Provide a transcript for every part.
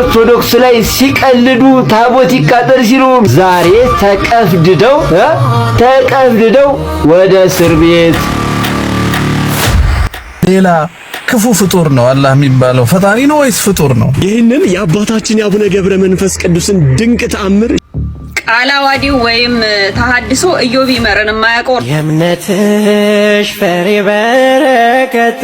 ኦርቶዶክስ ላይ ሲቀልዱ ታቦት ይቃጠል ሲሉ ዛሬ ተቀፍድደው ወደ እስር ቤት። ሌላ ክፉ ፍጡር ነው አላህ የሚባለው ፈጣሪ ነው ወይስ ፍጡር ነው? ይህንን የአባታችን የአቡነ ገብረ መንፈስ ቅዱስን ድንቅ ተአምር ቃላዋዲው ወይም ተሐድሶ ኢዮብ ይመርን የማያውቀው የእምነትሽ ፍሬ በረከት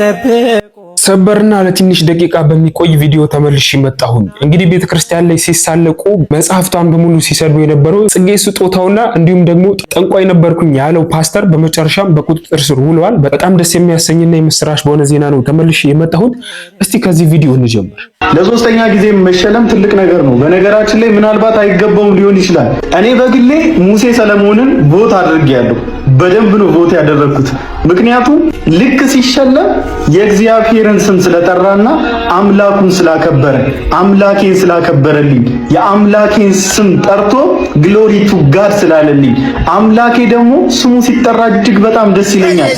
ሰበርና ለትንሽ ደቂቃ በሚቆይ ቪዲዮ ተመልሼ መጣሁኝ። እንግዲህ ቤተክርስቲያን ላይ ሲሳለቁ መጽሐፍቷን በሙሉ ሲሰድቡ የነበረው ጽጌ ስጦታውና እንዲሁም ደግሞ ጠንቋይ ነበርኩኝ ያለው ፓስተር በመጨረሻም በቁጥጥር ስር ውለዋል። በጣም ደስ የሚያሰኝና የምስራች በሆነ ዜና ነው ተመልሼ የመጣሁት። እስቲ ከዚህ ቪዲዮ እንጀምር። ለሶስተኛ ጊዜ መሸለም ትልቅ ነገር ነው። በነገራችን ላይ ምናልባት አይገባውም ሊሆን ይችላል። እኔ በግሌ ሙሴ ሰለሞንን ቮት አድርጌያለሁ። በደንብ ነው ቮት ያደረኩት። ምክንያቱም ልክ ሲሸለም የእግዚአብሔርን ስም ስለጠራና አምላኩን ስላከበረ አምላኬን ስላከበረልኝ የአምላኬን ስም ጠርቶ ግሎሪ ቱ ጋድ ስላለልኝ አምላኬ ደግሞ ስሙ ሲጠራ እጅግ በጣም ደስ ይለኛል።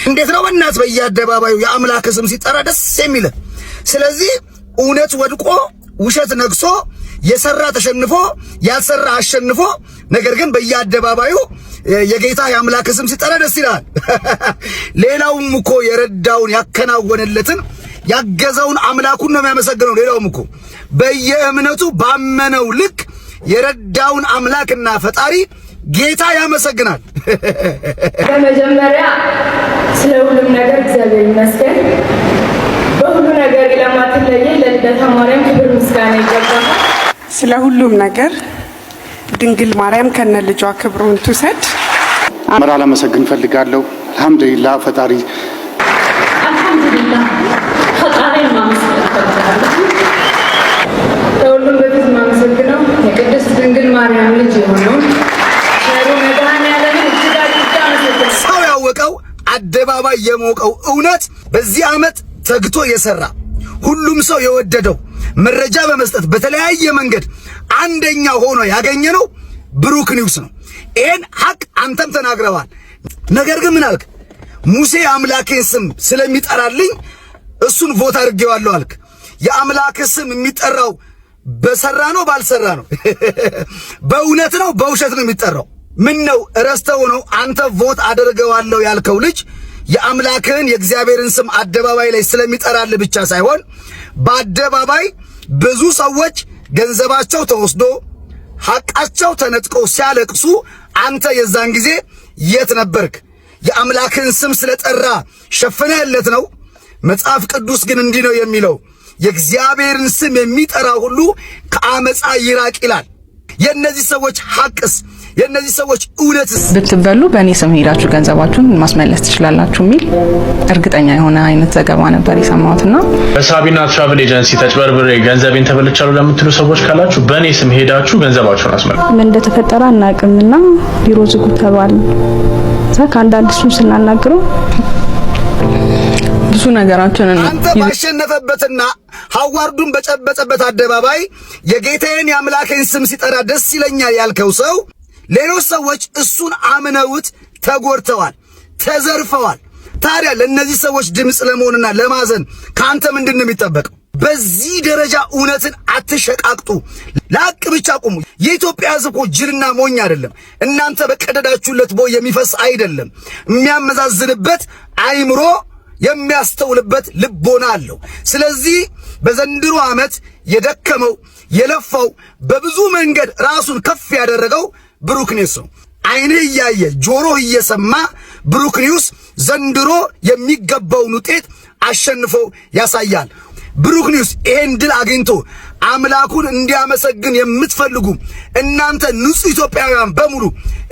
እንዴት ነው በእናት በየአደባባዩ የአምላክ ስም ሲጠራ ደስ የሚል? ስለዚህ እውነት ወድቆ ውሸት ነግሶ የሰራ ተሸንፎ ያልሰራ አሸንፎ፣ ነገር ግን በየአደባባዩ የጌታ የአምላክ ስም ሲጠራ ደስ ይላል። ሌላውም እኮ የረዳውን ያከናወነለትን ያገዘውን አምላኩን ነው የሚያመሰግነው። ሌላውም እኮ በየእምነቱ ባመነው ልክ የረዳውን አምላክና ፈጣሪ ጌታ ያመሰግናል። በመጀመሪያ ስለ ሁሉም ነገር እግዚአብሔር ይመስገን። በሁሉ ነገር ለማትለየ ለልደታ ማርያም ክብር ምስጋና ይገባል። ስለ ሁሉም ነገር ድንግል ማርያም ከነ ልጇ ክብሩን ትውሰድ። አመራ ለመሰግን ፈልጋለሁ። አልহামዱሊላህ ፈጣሪ ሁሉም በፊት ማመሰግነው የቅድስት ድንግል ማርያም ልጅ የሆነው ሸሩ መድኃኔዓለምን እጅግ አድርጌ አመሰግናለሁ። ሰው ያወቀው አደባባይ የሞቀው እውነት በዚህ ዓመት ተግቶ የሰራ ሁሉም ሰው የወደደው መረጃ በመስጠት በተለያየ መንገድ አንደኛ ሆኖ ያገኘነው ብሩክ ኒውስ ነው። ይሄን ሐቅ አንተም ተናግረዋል። ነገር ግን ምን አልክ? ሙሴ አምላኬን ስም ስለሚጠራልኝ እሱን ቮት አድርጌዋለሁ አልክ። የአምላክ ስም የሚጠራው በሰራ ነው ባልሰራ ነው? በእውነት ነው በውሸት ነው የሚጠራው? ምን ነው ረስተው ነው አንተ ቮት አድርጌዋለሁ ያልከው ልጅ የአምላክህን የእግዚአብሔርን ስም አደባባይ ላይ ስለሚጠራልህ ብቻ ሳይሆን በአደባባይ ብዙ ሰዎች ገንዘባቸው ተወስዶ ሐቃቸው ተነጥቀው ሲያለቅሱ አንተ የዛን ጊዜ የት ነበርክ? የአምላክን ስም ስለጠራ ሸፈነለት ነው? መጽሐፍ ቅዱስ ግን እንዲህ ነው የሚለው፣ የእግዚአብሔርን ስም የሚጠራ ሁሉ ከአመፃ ይራቅ ይላል። የእነዚህ ሰዎች ሐቅስ የእነዚህ ሰዎች እውነትስ? ብትበሉ በእኔ ስም ሄዳችሁ ገንዘባችሁን ማስመለስ ትችላላችሁ የሚል እርግጠኛ የሆነ አይነት ዘገባ ነበር የሰማሁትና በሳቢና ትራቨል ኤጀንሲ ተጭበርብሬ ገንዘቤን ተበልቻለሁ ለምትሉ ሰዎች ካላችሁ በእኔ ስም ሄዳችሁ ገንዘባችሁን አስመልሱ። ምን እንደተፈጠረ አናውቅምና ቢሮ ዝጉ ተባልን። ከአንዳንድ እሱን ስናናግረው ብዙ ነገራችንን አንተ ባሸነፈበትና ሐዋርዱን በጨበጠበት አደባባይ የጌታዬን የአምላኬን ስም ሲጠራ ደስ ይለኛል ያልከው ሰው ሌሎች ሰዎች እሱን አምነውት ተጎድተዋል፣ ተዘርፈዋል። ታዲያ ለነዚህ ሰዎች ድምጽ ለመሆንና ለማዘን ካንተ ምንድነው የሚጠበቀው? በዚህ ደረጃ እውነትን አትሸቃቅጡ፣ ላቅ ብቻ ቁሙ። የኢትዮጵያ ሕዝብ እኮ ጅልና ሞኝ አይደለም። እናንተ በቀደዳችሁለት ቦይ የሚፈስ አይደለም። የሚያመዛዝንበት አይምሮ የሚያስተውልበት ልቦና አለው። ስለዚህ በዘንድሮ ዓመት የደከመው የለፋው በብዙ መንገድ ራሱን ከፍ ያደረገው ብሩክ ኒውስ ነው። አይንህ እያየ ጆሮህ እየሰማ ብሩክ ኒውስ ዘንድሮ የሚገባውን ውጤት አሸንፎ ያሳያል። ብሩክ ኒውስ ይሄን ድል አግኝቶ አምላኩን እንዲያመሰግን የምትፈልጉ እናንተ ንጹህ ኢትዮጵያውያን በሙሉ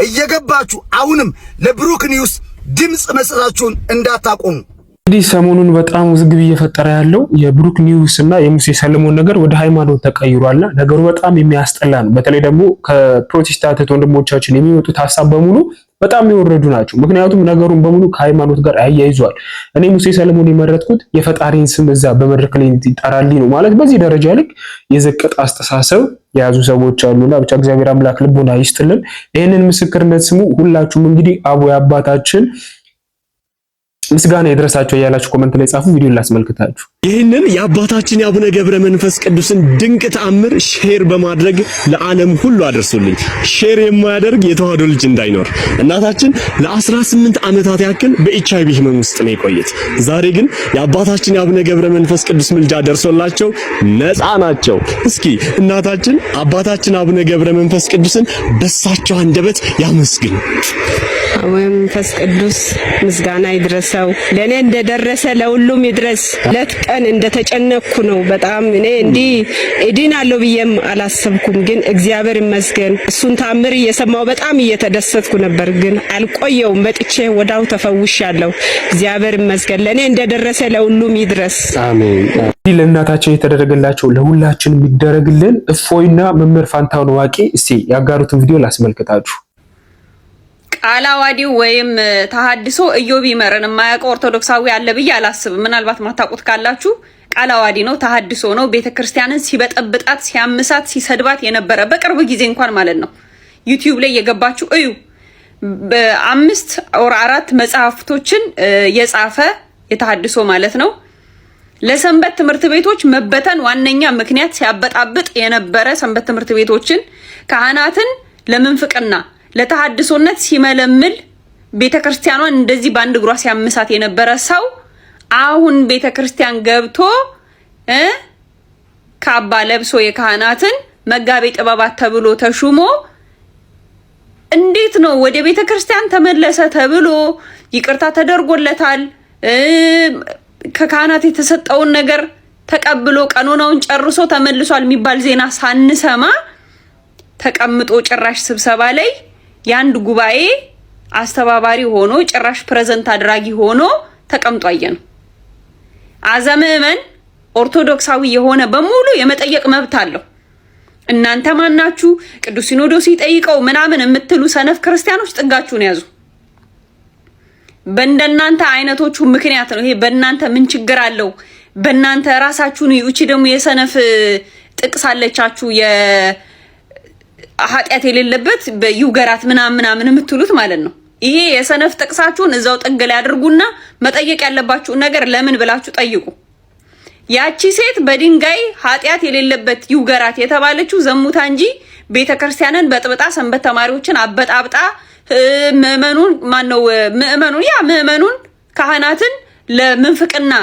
እየገባችሁ አሁንም ለብሩክ ኒውስ ድምጽ መስጠታችሁን እንዳታቆሙ። እንግዲህ ሰሞኑን በጣም ውዝግብ እየፈጠረ ያለው የብሩክ ኒውስ እና የሙሴ ሰለሞን ነገር ወደ ሃይማኖት ተቀይሯልና ነገሩ በጣም የሚያስጠላ ነው። በተለይ ደግሞ ከፕሮቴስታንት ወንድሞቻችን የሚወጡት ሐሳብ በሙሉ በጣም የወረዱ ናቸው። ምክንያቱም ነገሩን በሙሉ ከሃይማኖት ጋር ያያይዟል። እኔ ሙሴ ሰለሞን የመረጥኩት የፈጣሪን ስም እዛ በመድረክ ላይ ይጠራልኝ ነው ማለት በዚህ ደረጃ ልክ የዘቀጠ አስተሳሰብ የያዙ ሰዎች አሉና ብቻ እግዚአብሔር አምላክ ልቦና ይስጥልን። ይህንን ምስክርነት ስሙ። ሁላችሁም እንግዲህ አቦ አባታችን ምስጋና ይድረሳቸው እያላችሁ ኮሜንት ላይ ጻፉ። ቪዲዮ ላስመልክታችሁ። ይህንን የአባታችን የአቡነ ገብረ መንፈስ ቅዱስን ድንቅ ተአምር ሼር በማድረግ ለዓለም ሁሉ አድርሱልኝ። ሼር የማያደርግ የተዋህዶ ልጅ እንዳይኖር። እናታችን ለ18 ዓመታት ያክል በኤችአይቪ ህመም ውስጥ ነው የቆየት። ዛሬ ግን የአባታችን የአቡነ ገብረ መንፈስ ቅዱስ ምልጃ ደርሶላቸው ነፃ ናቸው። እስኪ እናታችን አባታችን አቡነ ገብረ መንፈስ ቅዱስን በሳቸው አንደበት ያመስግኑ። መንፈስ ቅዱስ ምስጋና ይድረሰው። ለኔ እንደደረሰ ለሁሉም ይድረስ። ለት ቀን እንደተጨነኩ ነው። በጣም እኔ እንዲህ እድናለሁ ብዬም አላሰብኩም፣ ግን እግዚአብሔር ይመስገን እሱን ታምር እየሰማው በጣም እየተደሰትኩ ነበር፣ ግን አልቆየውም። መጥቼ ወዳው ተፈውሻለሁ። እግዚአብሔር ይመስገን። ለኔ እንደደረሰ ለሁሉም ይድረስ። አሜን። ለእናታቸው የተደረገላቸው ለሁላችን የሚደረግልን እፎይና መምህር ፋንታሁን ዋቂ እስቲ ያጋሩትን ቪዲዮ ላስመልክታችሁ። ቃለ ዓዋዲው ወይም ተሐድሶ ኢዮብ ይመርን የማያውቀው ኦርቶዶክሳዊ አለ ብዬ አላስብም። ምናልባት ማታውቁት ካላችሁ ቃለ ዓዋዲ ነው፣ ተሐድሶ ነው። ቤተክርስቲያንን ሲበጠብጣት፣ ሲያምሳት፣ ሲሰድባት የነበረ በቅርብ ጊዜ እንኳን ማለት ነው ዩቲዩብ ላይ የገባችሁ እዩ። በ5 or 4 መጽሐፍቶችን የጻፈ የተሐድሶ ማለት ነው። ለሰንበት ትምህርት ቤቶች መበተን ዋነኛ ምክንያት ሲያበጣብጥ የነበረ ሰንበት ትምህርት ቤቶችን ካህናትን ለምንፍቅና ለተሐድሶነት ሲመለምል ቤተክርስቲያኗን እንደዚህ ባንድ እግሯ ሲያምሳት የነበረ ሰው አሁን ቤተክርስቲያን ገብቶ ካባ ለብሶ የካህናትን መጋቤ ጥበባት ተብሎ ተሹሞ እንዴት ነው ወደ ቤተክርስቲያን ተመለሰ ተብሎ ይቅርታ ተደርጎለታል። ከካህናት የተሰጠውን ነገር ተቀብሎ ቀኖናውን ጨርሶ ተመልሷል የሚባል ዜና ሳንሰማ ተቀምጦ ጭራሽ ስብሰባ ላይ ያንድ ጉባኤ አስተባባሪ ሆኖ ጭራሽ ፕሬዘንት አድራጊ ሆኖ ተቀምጦ አየን። አዘመመን ኦርቶዶክሳዊ የሆነ በሙሉ የመጠየቅ መብት አለው። እናንተ ማናችሁ ቅዱስ ሲኖዶስ ይጠይቀው ምናምን የምትሉ ሰነፍ ክርስቲያኖች ጥጋችሁን ያዙ። በእንደናንተ አይነቶቹ ምክንያት ነው ይሄ። በእናንተ ምን ችግር አለው? በእናንተ ራሳችሁን እቺ ደግሞ የሰነፍ ጥቅሳለቻችሁ ኃጢአት የሌለበት በዩገራት ምናምን የምትሉት ማለት ነው። ይሄ የሰነፍ ጥቅሳችሁን እዛው ጥግ ላይ አድርጉና መጠየቅ ያለባችሁ ነገር ለምን ብላችሁ ጠይቁ። ያቺ ሴት በድንጋይ ኃጢአት የሌለበት ዩገራት የተባለችው ዘሙታ እንጂ ቤተክርስቲያንን በጥብጣ ሰንበት ተማሪዎችን አበጣብጣ ምእመኑን ካህናትን ለምንፍቅና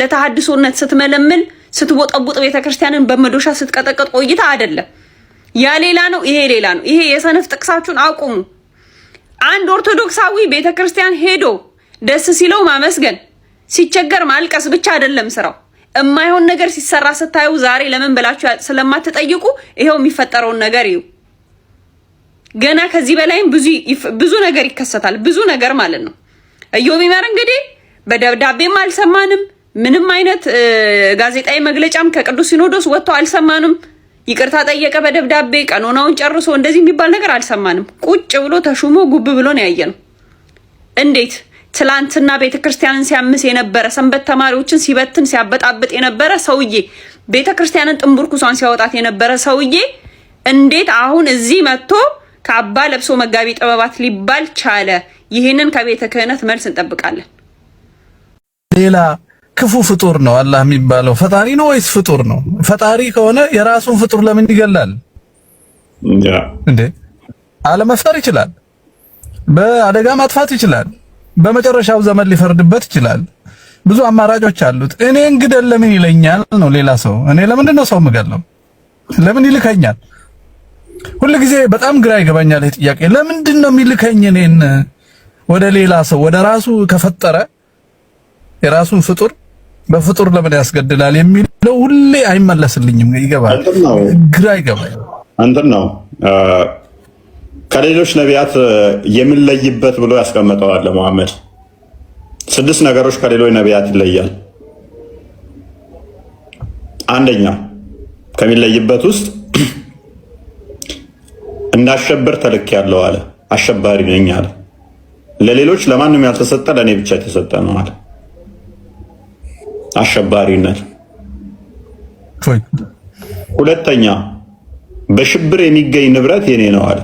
ለተሐድሶነት ስትመለምል ስትቦጠቡጥ ቤተክርስቲያንን በመዶሻ ስትቀጠቅጥ ቆይታ አይደለም። ያ ሌላ ነው፣ ይሄ ሌላ ነው። ይሄ የሰነፍ ጥቅሳችሁን አቁሙ። አንድ ኦርቶዶክሳዊ ቤተክርስቲያን ሄዶ ደስ ሲለው ማመስገን፣ ሲቸገር ማልቀስ ብቻ አይደለም ስራው። የማይሆን ነገር ሲሰራ ስታዩ ዛሬ ለምን ብላችሁ ስለማትጠይቁ ይሄው የሚፈጠረውን ነገር እዩ። ገና ከዚህ በላይም ብዙ ነገር ይከሰታል። ብዙ ነገር ማለት ነው። ኢዮብ ይመር እንግዲህ በደብዳቤም አልሰማንም። ምንም አይነት ጋዜጣዊ መግለጫም ከቅዱስ ሲኖዶስ ወጥቶ አልሰማንም። ይቅርታ ጠየቀ በደብዳቤ ቀኖናውን ጨርሶ እንደዚህ የሚባል ነገር አልሰማንም። ቁጭ ብሎ ተሹሞ ጉብ ብሎ ነው ያየነው። እንዴት ትላንትና ቤተክርስቲያንን ሲያምስ የነበረ ሰንበት ተማሪዎችን ሲበትን ሲያበጣብጥ የነበረ ሰውዬ ቤተክርስቲያንን ጥንቡርኩሷን ሲያወጣት የነበረ ሰውዬ እንዴት አሁን እዚህ መጥቶ ካባ ለብሶ መጋቢ ጥበባት ሊባል ቻለ? ይህንን ከቤተ ክህነት መልስ እንጠብቃለን። ሌላ ክፉ ፍጡር ነው አላህ የሚባለው ፈጣሪ ነው ወይስ ፍጡር ነው? ፈጣሪ ከሆነ የራሱን ፍጡር ለምን ይገላል እንዴ? አለመፍጠር ይችላል። በአደጋ ማጥፋት ይችላል። በመጨረሻው ዘመን ሊፈርድበት ይችላል። ብዙ አማራጮች አሉት። እኔ እንግደል ለምን ይለኛል ነው ሌላ ሰው። እኔ ለምንድን ነው ሰው የምገለው? ለምን ይልከኛል? ሁሉ ጊዜ በጣም ግራ ይገባኛል ይሄ ጥያቄ። ለምንድን ነው የሚልከኝ እኔን ወደ ሌላ ሰው? ወደ ራሱ ከፈጠረ የራሱን ፍጡር በፍጡር ለምን ያስገድላል የሚለው ሁሌ አይመለስልኝም። ይገባል፣ ግራ ይገባል። እንትን ነው ከሌሎች ነቢያት የምንለይበት ብሎ ያስቀምጠዋል ለሙሐመድ 6 ነገሮች ከሌሎች ነቢያት ይለያል። አንደኛ ከሚለይበት ውስጥ እንዳሸብር ተልኬያለሁ አለ። አሸባሪ ነኝ አለ። ለሌሎች ለማንም ያልተሰጠ ለኔ ብቻ የተሰጠ ነው አለ። አሸባሪነት። ሁለተኛ በሽብር የሚገኝ ንብረት የኔ ነው አለ።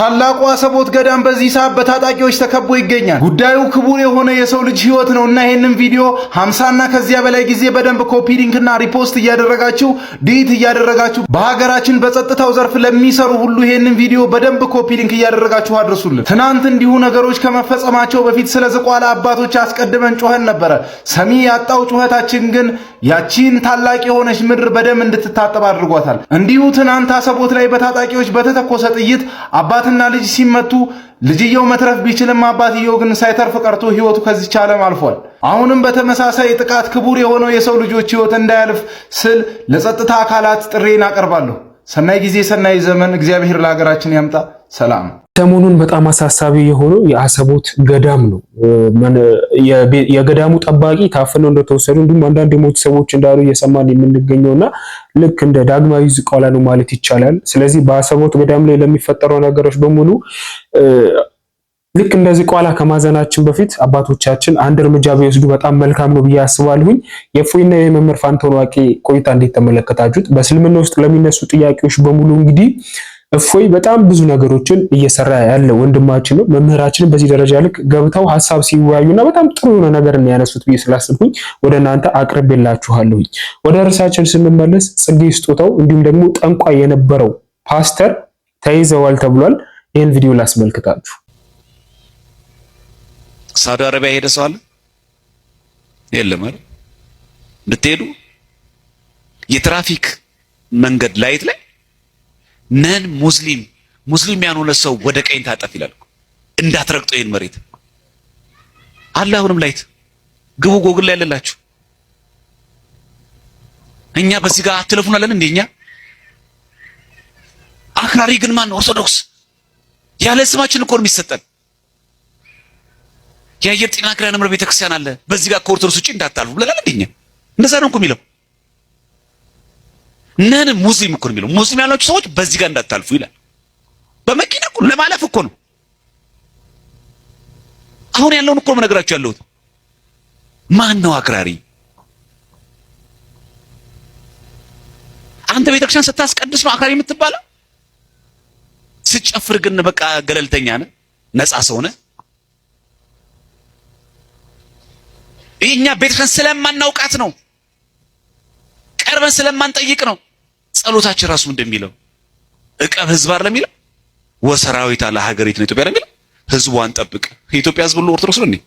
ታላቁ አሰቦት ገዳም በዚህ ሰዓት በታጣቂዎች ተከቦ ይገኛል። ጉዳዩ ክቡር የሆነ የሰው ልጅ ህይወት ነውና ይሄንን ቪዲዮ 50 እና ከዚያ በላይ ጊዜ በደንብ ኮፒ ሊንክና ሪፖስት እያደረጋችሁ ዲት እያደረጋችሁ በሀገራችን በጸጥታው ዘርፍ ለሚሰሩ ሁሉ ይሄንን ቪዲዮ በደንብ ኮፒ ሊንክ እያደረጋችሁ አድርሱልን። ትናንት እንዲሁ ነገሮች ከመፈጸማቸው በፊት ስለ ዝቋላ አባቶች አስቀድመን ጮኸን ነበረ። ሰሚ ያጣው ጩኸታችን ግን ያቺን ታላቅ የሆነች ምድር በደም እንድትታጠብ አድርጓታል። እንዲሁ ትናንት አሰቦት ላይ በታጣቂዎች በተተኮሰ ጥይት አባትና ልጅ ሲመቱ ልጅየው መትረፍ ቢችልም አባትየው ግን ሳይተርፍ ቀርቶ ህይወቱ ከዚች ዓለም አልፏል። አሁንም በተመሳሳይ ጥቃት ክቡር የሆነው የሰው ልጆች ህይወት እንዳያልፍ ስል ለጸጥታ አካላት ጥሬን አቀርባለሁ። ሰናይ ጊዜ ሰናይ ዘመን እግዚአብሔር ለሀገራችን ያምጣ። ሰላም። ሰሞኑን በጣም አሳሳቢ የሆነው የአሰቦት ገዳም ነው። የገዳሙ ጠባቂ ታፍነው እንደተወሰዱ እንዲሁም አንዳንድ የሞቱ ሰዎች እንዳሉ እየሰማን የምንገኘውና ልክ እንደ ዳግማዊ ዝቋላ ነው ማለት ይቻላል። ስለዚህ በአሰቦት ገዳም ላይ ለሚፈጠረው ነገሮች በሙሉ ልክ እንደ ዝቋላ ከማዘናችን በፊት አባቶቻችን አንድ እርምጃ ቢወስዱ በጣም መልካም ነው ብዬ አስባለሁኝ። የእፎይና የመምህር ፋንታሁን ዋቄ ቆይታ እንዴት ተመለከታችሁት? በእስልምና ውስጥ ለሚነሱ ጥያቄዎች በሙሉ እንግዲህ እፎይ በጣም ብዙ ነገሮችን እየሰራ ያለ ወንድማችን ነው። መምህራችንን በዚህ ደረጃ ልክ ገብተው ሐሳብ ሲወያዩና በጣም ጥሩ የሆነ ነገር ያነሱት ብዬ ስላስብኩኝ ወደ እናንተ አቅርቤላችኋለሁኝ። ወደ ርዕሳችን ስንመለስ ጽጌ ስጦታው እንዲሁም ደግሞ ጠንቋይ የነበረው ፓስተር ተይዘዋል ተብሏል። ይህን ቪዲዮ ላስመልክታችሁ። ሳውዲ አረቢያ ሄደ ሰው አለ? የለም አይደል? ብትሄዱ የትራፊክ መንገድ ላይት ላይ ነን ሙስሊም ያልሆነ ሰው ወደ ቀኝ ታጠፍ ይላል። እንዳትረግጡ ይሄን መሬት አለ። አሁንም ላይት ግቡ፣ ጎግል ላይ ያለላችሁ። እኛ በዚህ ጋር አትለፉናለን እንደኛ። አክራሪ ግን ማን? ኦርቶዶክስ ያለ ስማችን እኮ ነው የሚሰጠን። የአየር ጤና ክራና ምር ቤተክርስቲያን አለ። በዚህ ጋር ከኦርቶዶክስ ውጪ እንዳታልፉ ብለናል እንደኛ። እንደዛ ነው እኮ የሚለው። ነን ሙስሊም እኮ ነው የሚለው። ሙስሊም ያላችሁ ሰዎች በዚህ ጋር እንዳታልፉ ይላል። በመኪና እኮ ለማለፍ እኮ ነው። አሁን ያለውን እኮ ነው ነገራችሁ ያለሁት። ማን ነው አክራሪ? አንተ ቤተክርስቲያን ስታስቀድስ ነው አክራሪ የምትባለው? ስጨፍር ግን በቃ ገለልተኛ ነህ፣ ነፃ ሰው ነህ። እኛ ቤተክርስቲያን ስለማናውቃት ነው፣ ቀርበን ስለማንጠይቅ ነው። ጸሎታችን ራሱ እንደሚለው እቀብ ህዝብ አይደለም የሚለው ወሰራዊት አለ ሀገሪቱ ነው ኢትዮጵያ አይደለም። ህዝቧን ጠብቅ። የኢትዮጵያ ህዝብ ሁሉ ኦርቶዶክስ ነው እንዴ?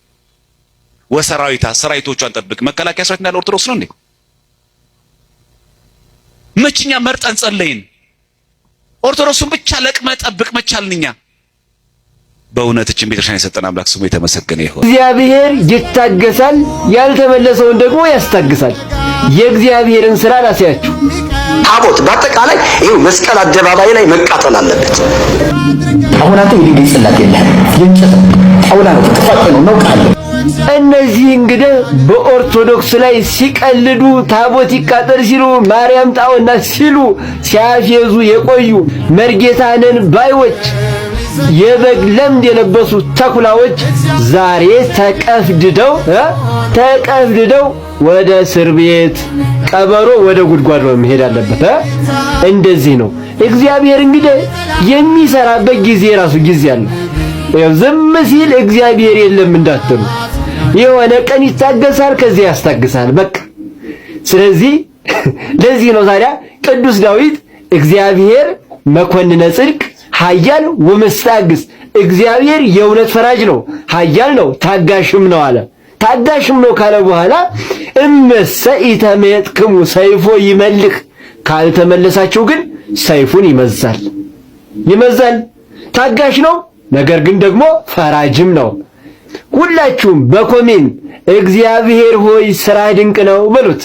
ወሰራዊት ሰራዊቶቿን ጠብቅ። መከላከያ ሰራዊት እንዳለ ኦርቶዶክስ ነው እንዴ? መችኛ መርጠን ጸለይን። ኦርቶዶክሱን ብቻ ለቅመ ጠብቅ መቻልንኛ። በእውነትችን ቤተክርስቲያን የሰጠን አምላክ ስሙ የተመሰገነ ይሁን። እግዚአብሔር ይታገሳል፣ ያልተመለሰውን ደግሞ ያስታግሳል። የእግዚአብሔርን ስራ ላሳያችሁ። ታቦት በአጠቃላይ ይሄው መስቀል አደባባይ ላይ መቃጠል አለበት። አሁን አንተ የድንጋይ ጽላት የለህም፣ የእንጨት ጣውላ ነው፣ ተፋቀ ነው ቃል። እነዚህ እንግዲህ በኦርቶዶክስ ላይ ሲቀልዱ ታቦት ይቃጠል ሲሉ ማርያም ጣውና ሲሉ ሲያፌዙ የቆዩ መርጌታንን ባዮች የበግ ለምድ የለበሱ ተኩላዎች ዛሬ ተቀፍድደው ወደ እስር ቤት፣ ቀበሮ ወደ ጉድጓድ መሄድ አለበት። እንደዚህ ነው እግዚአብሔር እንግዲህ የሚሰራበት ጊዜ ራሱ ጊዜ አለ። ዝም ሲል እግዚአብሔር የለም እንዳትሉ፣ የሆነ ቀን ይታገሳል፣ ከዚያ ያስታግሳል። በቃ ስለዚህ ለዚህ ነው ታዲያ ቅዱስ ዳዊት እግዚአብሔር መኮንነ ጽድቅ ኃያል ወመስታግስ፣ እግዚአብሔር የእውነት ፈራጅ ነው፣ ኃያል ነው፣ ታጋሽም ነው አለ። ታጋሽም ነው ካለ በኋላ እመሰ ኢተመየጥክሙ ሰይፎ ይመልክ፣ ካልተመለሳችሁ ግን ሰይፉን ይመዛል። ታጋሽ ነው፣ ነገር ግን ደግሞ ፈራጅም ነው። ሁላችሁም በኮሜንት እግዚአብሔር ሆይ ስራ ድንቅ ነው በሉት።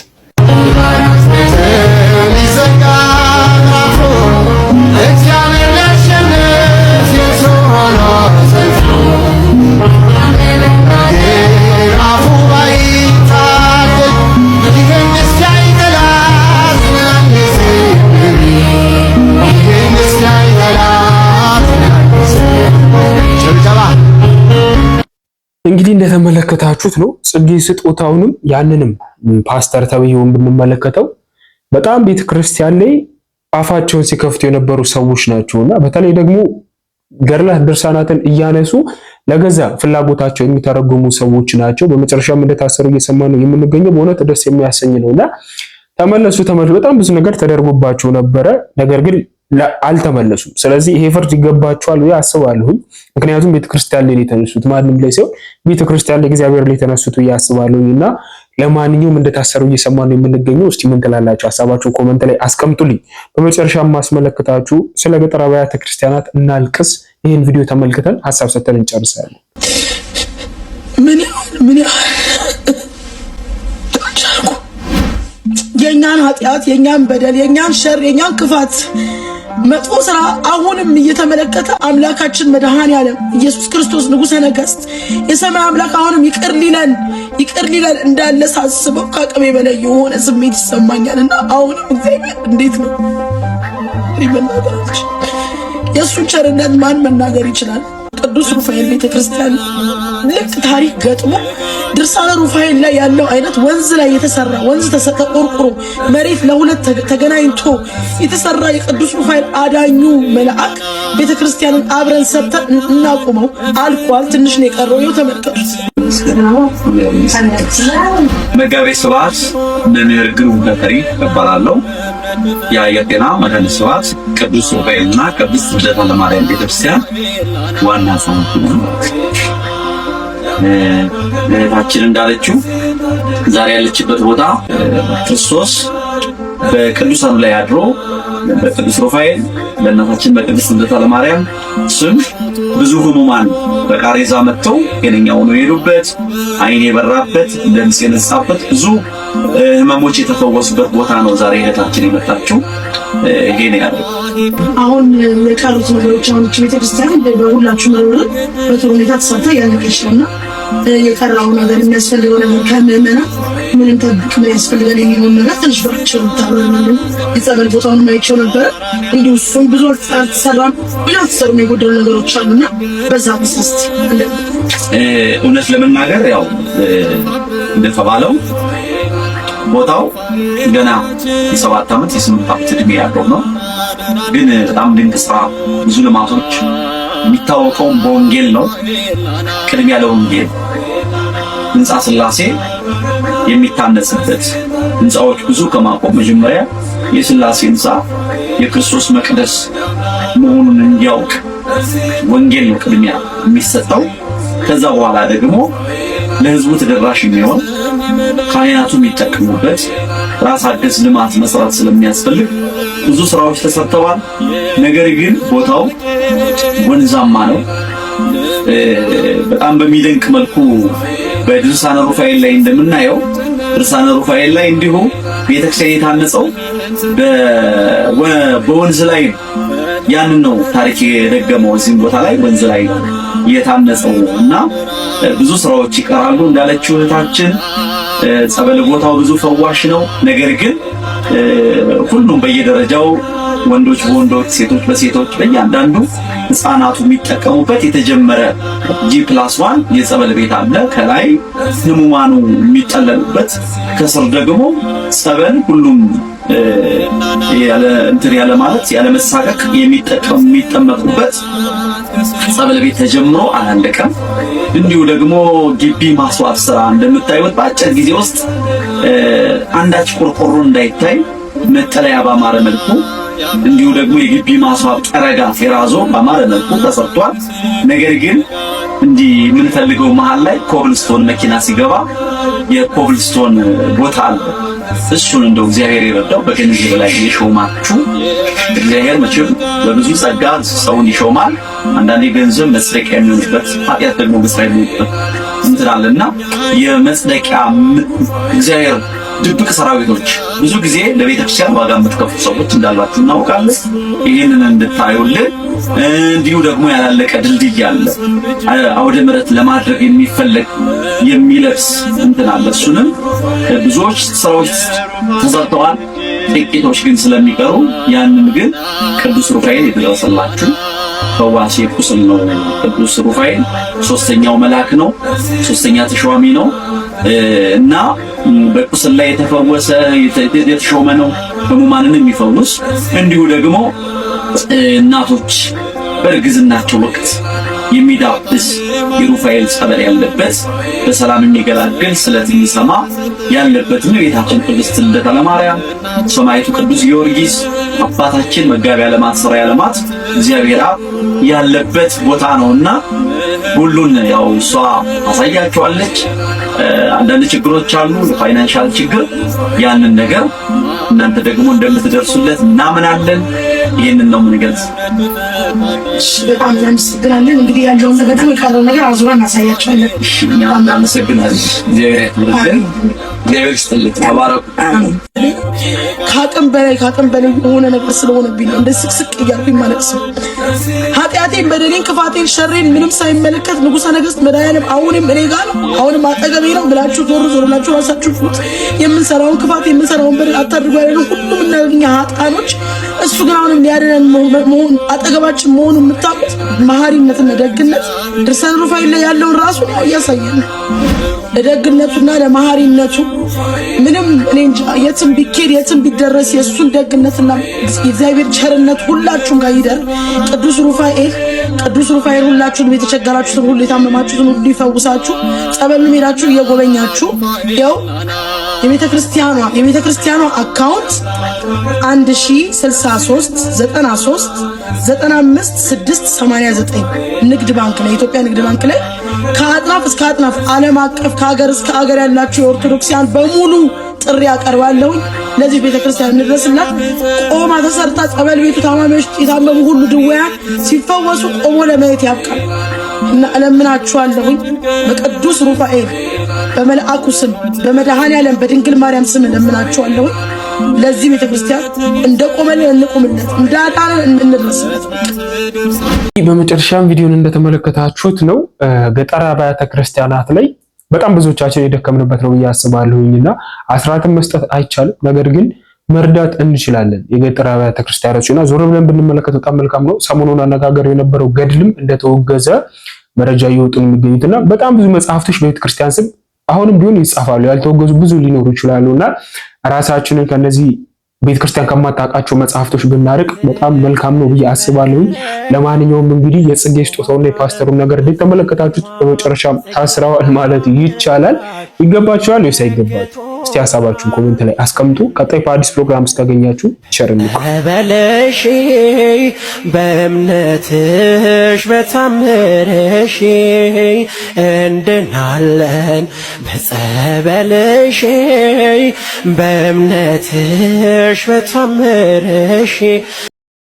እንግዲህ እንደተመለከታችሁት ነው ጽጌ ስጦታውንም ያንንም ፓስተር ተብዬውን ብንመለከተው በጣም ቤተክርስቲያን ላይ አፋቸውን ሲከፍቱ የነበሩ ሰዎች ናቸውና በተለይ ደግሞ ገድላት ድርሳናትን እያነሱ ለገዛ ፍላጎታቸው የሚተረጉሙ ሰዎች ናቸው። በመጨረሻም እንደታሰሩ እየሰማን ነው የምንገኘው። በእውነት ደስ የሚያሰኝ ነውና ተመለሱ። በጣም ብዙ ነገር ተደርጎባቸው ነበረ፣ ነገር ግን አልተመለሱም። ስለዚህ ይሄ ፍርድ ይገባቸዋል ብዬ አስባለሁ። ምክንያቱም ቤተክርስቲያን ላይ የተነሱት ማንም ላይ ሳይሆን ቤተክርስቲያን ላይ እግዚአብሔር ላይ የተነሱት ብዬ አስባለሁና ለማንኛውም እንደታሰሩ እየሰማን ነው የምንገኘው። እስቲ ምን ትላላችሁ? ሀሳባችሁን ኮሜንት ላይ አስቀምጡልኝ። በመጨረሻም ማስመለከታችሁ ስለ ገጠር አብያተ ክርስቲያናት እናልቅስ። ይህን ቪዲዮ ተመልክተን ሀሳብ ሰጥተን እንጨርሳለን። ምን የኛን ኃጢአት፣ የኛን በደል፣ የኛን ሸር፣ የኛን ክፋት፣ መጥፎ ስራ አሁንም እየተመለከተ አምላካችን መድኃኔዓለም ኢየሱስ ክርስቶስ ንጉሠ ነገሥት የሰማይ አምላክ አሁንም ይቅር ሊለን እንዳለ ሳስበው ከአቅሜ በላይ የሆነ ስሜት ይሰማኛልና አሁንም እግዚአብሔር እንዴት ነው ይመናገራች? የእሱን ቸርነት ማን መናገር ይችላል? ቅዱስ ሩፋኤል ቤተክርስቲያን ልክ ታሪክ ገጥሞ ድርሳነ ሩፋኤል ላይ ያለው አይነት ወንዝ ላይ የተሰራ ወንዝ ተቆርቁሮ መሬት ለሁለት ተገናኝቶ የተሰራ የቅዱስ ሩፋኤል አዳኙ መልአክ ቤተክርስቲያንን አብረን ሰብተን እናቁመው አልቋል። ትንሽ ነው የቀረው። ይኸው ተመልከቱት። መጋቤ ስብሐት መምህር ግሩም ተፈሪ እባላለሁ። የአየር ጤና መድኃኒት ስብሐት ቅዱስ ሩፋኤልና ቅድስት ልደታ ለማርያም ቤተክርስቲያን ዋና ጸሐፊ ነኝ። እህታችን እንዳለችው ዛሬ ያለችበት ቦታ ክርስቶስ በቅዱሳኑ ላይ አድሮ በቅዱስ ሩፋኤል በእናታችን በቅድስት ልደታ ለማርያም ስም ብዙ ህሙማን በቃሬዛ መጥተው ጤነኛ ሆነው የሄዱበት፣ ዓይን የበራበት፣ ደም የነጻበት፣ ብዙ ህመሞች የተፈወሱበት ቦታ ነው። ዛሬ እህታችን የመጣችው ይሄ ነው ያለው። አሁን የቀሩት ነገሮች አሁን ቤተክርስቲያን በሁላችሁ መኖር በጥሩ ሁኔታ ተሰርታ ያለቀች ነውና የቀረው ነገር የሚያስፈልገው ነገር ከምዕመናን ምንም ተብቅ ምን ያስፈልጋል የሚለው ነገር ትንሽ ባቸው ታረናለን። የጸበል ቦታውን ማይቸው ነበር እንዲሁ እሱም ብዙ አልተሰራም፣ ብዙ አልተሰሩ የጎደሉ ነገሮች አሉና በዛ መስስት እውነት ለመናገር ያው እንደተባለው ቦታው ገና የ7 ዓመት የ8 ዓመት ዕድሜ ያለው ነው። ግን በጣም ድንቅ ስራ፣ ብዙ ልማቶች፣ የሚታወቀው በወንጌል ነው። ቅድሚያ ለወንጌል ህንጻ ሥላሴ የሚታነጽበት ህንጻዎች ብዙ ከማቆም መጀመሪያ የሥላሴ ህንጻ የክርስቶስ መቅደስ መሆኑን እንዲያውቅ ወንጌል ነው ቅድሚያ የሚሰጠው። ከዛ በኋላ ደግሞ ለህዝቡ ተደራሽ የሚሆን ካህናቱ የሚጠቀሙበት ራስ አገዝ ልማት መስራት ስለሚያስፈልግ ብዙ ስራዎች ተሰርተዋል። ነገር ግን ቦታው ወንዛማ ነው። በጣም በሚደንቅ መልኩ በድርሳነ ሩፋኤል ላይ እንደምናየው ድርሳነ ሩፋኤል ላይ እንዲሁ ቤተክርስቲያን የታነጸው በወንዝ ላይ ያንን ነው ታሪክ የደገመው። እዚህም ቦታ ላይ ወንዝ ላይ የታነጸው እና ብዙ ስራዎች ይቀራሉ። እንዳለችው እህታችን ጸበል ቦታው ብዙ ፈዋሽ ነው። ነገር ግን ሁሉም በየደረጃው ወንዶች በወንዶች ሴቶች በሴቶች በእያንዳንዱ ህፃናቱ የሚጠቀሙበት የተጀመረ G+1 የጸበል ቤት አለ። ከላይ ህሙማኑ የሚጠለሉበት፣ ከስር ደግሞ ጸበል ሁሉም ያለ ማለት ያለ መሳቀቅ የሚጠመቁበት ጸበል ቤት ተጀምሮ አላለቀም። እንዲሁ ደግሞ ግቢ ማስዋብ ስራ እንደምታዩት በአጭር ጊዜ ውስጥ አንዳች ቆርቆሮ እንዳይታይ መጠለያ ባማረ መልኩ እንዲሁ ደግሞ የግቢ ማስዋብ ጠረጋ ቴራዞ ባማረ መልኩ ተሰርቷል። ነገር ግን እንዲህ የምንፈልገው መሃል ላይ ኮብልስቶን መኪና ሲገባ የኮብልስቶን ቦታ አለ። እሱን እንደው እግዚአብሔር ይረዳው በገንዘብ ላይ የሾማችሁ እግዚአብሔር መቼም በብዙ ጸጋ ሰውን ይሾማል። አንዳንዴ ገንዘብ መጽደቂያ የሚሆንበት ኃጢአት ደግሞ መስሪያ የሚሆንበት እንትናልና የመጽደቂያ እግዚአብሔር ድብቅ ሰራዊቶች ብዙ ጊዜ ለቤተክርስቲያን ዋጋ የምትከፍሉ ሰዎች እንዳላችሁ እናውቃለን። ይህንን እንድታዩልን እንዲሁ ደግሞ ያላለቀ ድልድይ አለ። አውደ ምሕረት ለማድረግ የሚፈለግ የሚለብስ እንትን አለ። እሱንም ብዙዎች ስራዎች ተሰርተዋል። ጥቂቶች ግን ስለሚቀሩ ያንን ግን ቅዱስ ሩፋኤል የደረሰላችሁ ፈዋሽ ቁስል ነው። ቅዱስ ሩፋኤል ሶስተኛው መልአክ ነው፣ ሶስተኛ ተሿሚ ነው እና በቁስል ላይ የተፈወሰ የተሾመ ነው፣ ህሙማንን የሚፈውስ እንዲሁ ደግሞ እናቶች በእርግዝናቸው ወቅት የሚዳብስ የሩፋኤል ጸበል ያለበት በሰላም የሚገላግል ስለት የሚሰማ ያለበት እመቤታችን ቅድስት ልደታ ለማርያም፣ ሰማዕቱ ቅዱስ ጊዮርጊስ፣ አባታችን መጋቢ ዓለማት ሠራይ ዓለማት እግዚአብሔር አብ ያለበት ቦታ ነውና ሁሉን ያው እሷ አሳያቸዋለች። አንዳንድ ችግሮች አሉ፣ የፋይናንሻል ችግር። ያንን ነገር እናንተ ደግሞ እንደምትደርሱለት እናምናለን። ይሄንን ነው የምንገልጽ። በጣም እናመሰግናለን። እንግዲህ ያለውን ነገር ደግሞ የቀረውን ነገር አዙረን እናሳያቸዋለን። እኛም እናመሰግናለን። እግዚአብሔር ያክብርልን። እግዚአብሔር ይስጥልኝ። ተባረኩ። ከአቅም በላይ የሆነ ነገር ስለሆነብኝ ነው እንደ ስቅስቅ እያልኩኝ ማለት ነው። ኃጢአቴን፣ በደሌን፣ ክፋቴን፣ ሸሬን ምንም ሳይመለከት ንጉሠ ነገሥት መድኃኒዓለም አሁንም እኔ ጋር ነው፣ አሁንም አጠገቤ ነው ብላችሁ ዞር ብላችሁ ራሳችሁ ፉት። የምንሰራውን ክፋት የምንሰራውን በደል አታድርጉ ያለን ሁሉም እኛ ኃጥአኖች፣ እሱ ግን አሁንም ሊያድነን መሆን አጠገባችን መሆኑን የምታውቁት መሐሪነትና ደግነት ድርሳነ ሩፋኤል ላይ ያለውን ራሱ ነው እያሳየን ነው። ለደግነቱና ለመሐሪነቱ ምንም እኔ እንጃ የትም ቢኬድ የትም ቢደረስ የእሱን ደግነትና የእግዚአብሔር ቸርነት ሁላችሁም ጋር ይደር። ቅዱስ ሩፋኤል ሁላችሁንም የተቸገራችሁትን ሁሉ የታመማችሁትን ሁሉ ይፈውሳችሁ። ጸበሉን ሄዳችሁ እየጎበኛችሁ ያው የቤተ ክርስቲያኗ አካውንት 10639395 ንግድ ባንክ ላይ የኢትዮጵያ ንግድ ባንክ ላይ ከአጥናፍ እስከ አጥናፍ ዓለም አቀፍ ከሀገር እስከ ሀገር ያላችሁ የኦርቶዶክሲያን በሙሉ ጥሪ ያቀርባለሁ። ለዚህ ቤተክርስቲያን እንድረስላት። ቆማ ተሰርታ ጸበል ቤቱ ታማሚዎች የታመሙ ሁሉ ድውያን ሲፈወሱ ቆሞ ለማየት ያብቃል እና እለምናችኋለሁ በቅዱስ ሩፋኤል በመልአኩ ስም በመድኃኔዓለም በድንግል ማርያም ስም እለምናችኋለሁ። ለዚህ ቤተክርስቲያን እንደቆመልን እንቁምለት፣ እንዳዳነን እንድረስለት። በመጨረሻም ቪዲዮን እንደተመለከታችሁት ነው ገጠር አብያተ ክርስቲያናት ላይ በጣም ብዙዎቻችን የደከምንበት ነው ብዬ አስባለሁኝና አስራትን መስጠት አይቻልም፣ ነገር ግን መርዳት እንችላለን። የገጠር አብያተ ክርስቲያናትና ዞር ብለን ብንመለከት በጣም መልካም ነው። ሰሞኑን አነጋገር የነበረው ገድልም እንደተወገዘ መረጃ እየወጡ ነው የሚገኙትና በጣም ብዙ መጽሐፍቶች በቤተክርስቲያን ስም አሁንም ቢሆን ይጻፋሉ። ያልተወገዙ ብዙ ሊኖሩ ይችላሉና ራሳችንን ከነዚህ ቤተክርስቲያን ከማታውቃቸው መጽሐፍቶች ብናርቅ በጣም መልካም ነው ብዬ አስባለሁ። ለማንኛውም እንግዲህ የጽጌ ስጦታውና የፓስተሩን ነገር እንደተመለከታችሁት በመጨረሻም ታስረዋል ማለት ይቻላል። ይገባችኋል ወይስ አይገባችሁ? እስቲ ሐሳባችሁን ኮሜንት ላይ አስቀምጡ። ቀጣይ በአዲስ ፕሮግራም እስካገኛችሁ ቸርም በለሽ በእምነትሽ በታምረሽ እንድናለን በጸበልሽ በእምነትሽ በታምረሽ